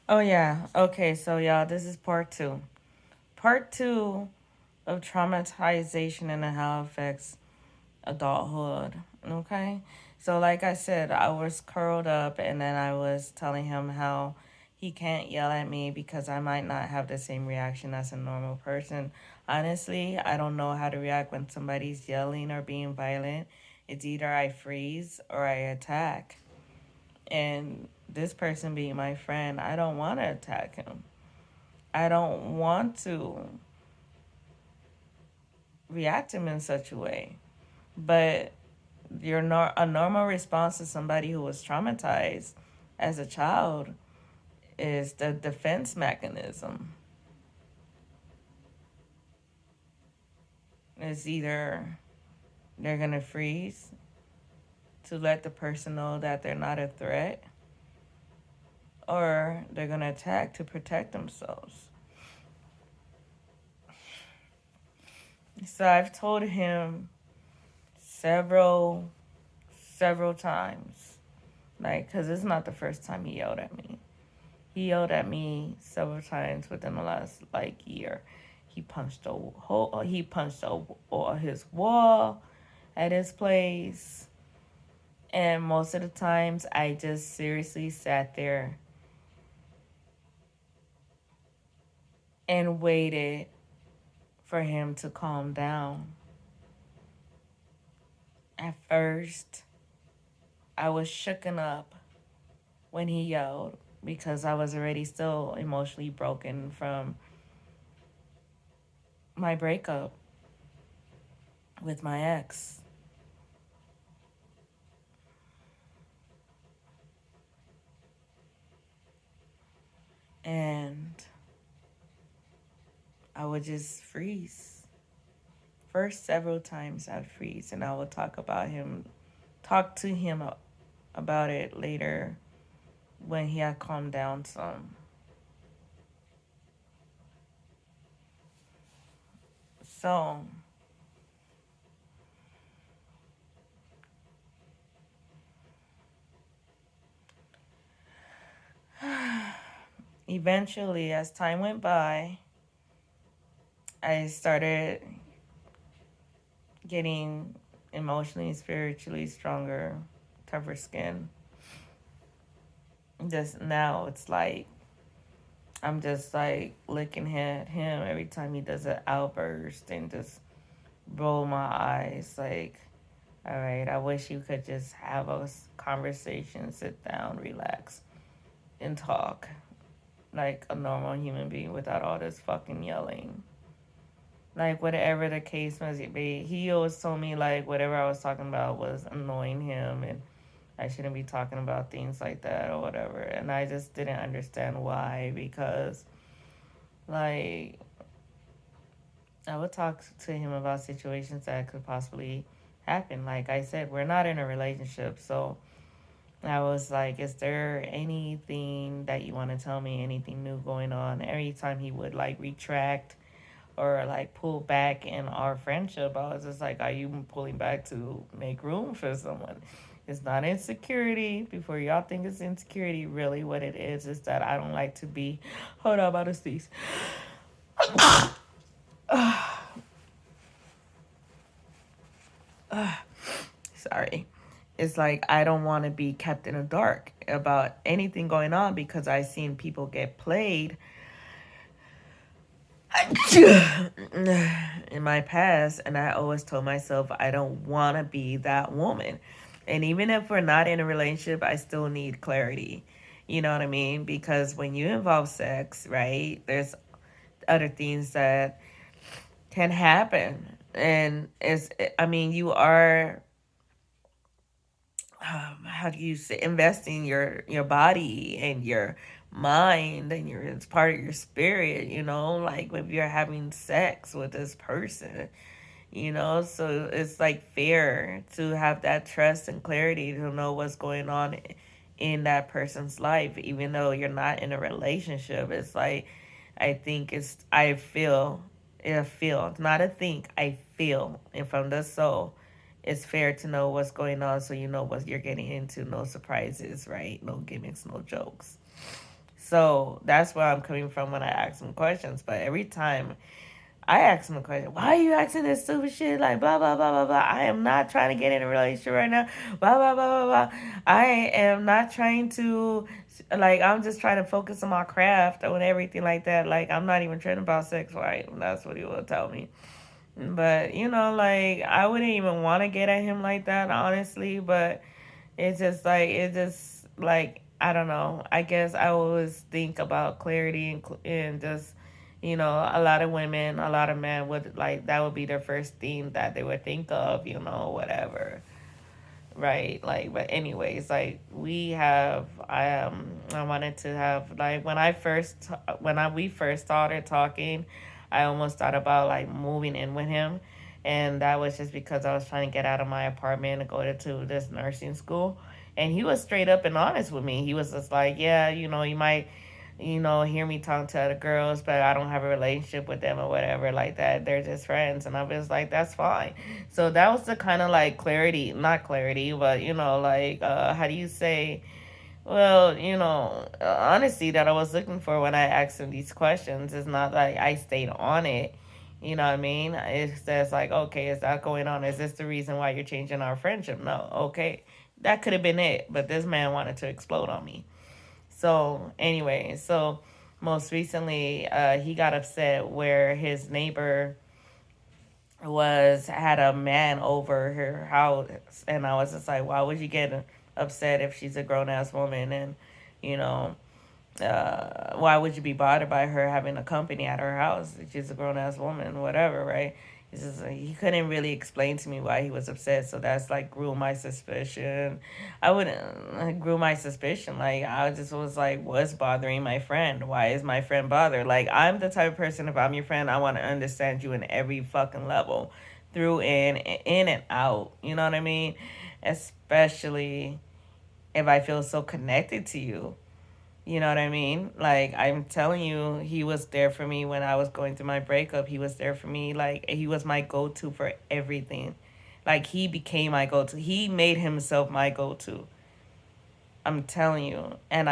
Oh, yeah. Okay, so y'all, this is part two. Part two of traumatization and how it affects adulthood. Okay? So, like I said, I was curled up and then I was telling him how he can't yell at me because I might not have the same reaction as a normal person. Honestly, I don't know how to react when somebody's yelling or being violent. It's either I freeze or I attack. And this person being my friend, I don't want to attack him. I don't want to react to him in such a way. But a normal response to somebody who was traumatized as a child is the defense mechanism. It's either they're going to freeze to let the person know that they're not a threat, or they're going to attack to protect themselves. So I've told him several, several times, like, because it's not the first time he yelled at me. He yelled at me several times within the last like year. He punched a hole. He punched his wall at his place, and most of the times I just seriously sat there and waited for him to calm down. At first, I was shooken up when he yelled because I was already still emotionally broken from my breakup with my ex. And I would just freeze. First, several times I'd freeze, and I would talk to him about it later when he had calmed down some. So, eventually, as time went by, I started getting emotionally, spiritually stronger, tougher skin. Just now, it's like I'm just like looking at him every time he does an outburst and just roll my eyes like, all right, I wish you could just have a conversation, sit down, relax, and talk like a normal human being without all this fucking yelling. Like, whatever the case must be, he always told me, like, whatever I was talking about was annoying him and I shouldn't be talking about things like that or whatever. And I just didn't understand why, because, like, I would talk to him about situations that could possibly happen. Like I said, we're not in a relationship, so I was like, is there anything that you want to tell me, anything new going on? Every time he would like retract or like pull back in our friendship, I was just like, are you pulling back to make room for someone? It's not insecurity. Before y'all think it's insecurity, really what it is that I don't like to be. Hold on, I'm about to sneeze. Sorry. It's like I don't want to be kept in the dark about anything going on because I've seen people get played in my past, and I always told myself I don't want to be that woman. And even if we're not in a relationship, I still need clarity. You know what I mean? Because when you involve sex, right, there's other things that can happen. And I mean, you are how do you say, investing your body and your mind and your it's part of your spirit, like if you're having sex with this person, so it's like fair to have that trust and clarity to know what's going on in that person's life, even though you're not in a relationship. It's like I feel it's not a think, I feel, and from the soul it's fair to know what's going on so you know what you're getting into. No surprises, right? No gimmicks, no jokes. So that's where I'm coming from when I ask him questions. But every time I ask him a question, why are you asking this stupid shit? Like, blah, blah, blah, blah, blah. I am not trying to get in a relationship right now. Blah, blah, blah, blah, blah. I am not trying to, like, I'm just trying to focus on my craft and everything like that. Like, I'm not even trying about sex, right? That's what he will tell me. But, like, I wouldn't even want to get at him like that, honestly. But it's just like, I don't know. I guess I always think about clarity and just, a lot of women, a lot of men would like that would be their first thing that they would think of, whatever. Right, like, but anyways, like I wanted to have, like, we first started talking, I almost thought about like moving in with him, and that was just because I was trying to get out of my apartment and go to this nursing school. And he was straight up and honest with me. He was just like, yeah, you might, hear me talk to other girls, but I don't have a relationship with them or whatever like that. They're just friends. And I was like, that's fine. So that was the kind of like clarity, not clarity, but like, how do you say? Well, honesty that I was looking for when I asked him these questions. Is not like I stayed on it. You know what I mean? It says like, okay, is that going on? Is this the reason why you're changing our friendship? No, okay, that could have been it. But this man wanted to explode on me. So anyway, so most recently, he got upset where his neighbor was had a man over her house, and I was just like, why would you get upset if she's a grown ass woman? And you know, why would you be bothered by her having a company at her house? She's a grown ass woman, whatever, right? It's just, he couldn't really explain to me why he was upset, so that's like grew my suspicion. I wouldn't grew my suspicion. Like I just was like, what's bothering my friend? Why is my friend bothered? Like I'm the type of person, if I'm your friend, I want to understand you in every fucking level, through and in and out. You know what I mean? Especially if I feel so connected to you. You know what I mean? Like, I'm telling you, he was there for me when I was going through my breakup. He was there for me. Like, he was my go to for everything. Like, he became my go to. He made himself my go to. I'm telling you. And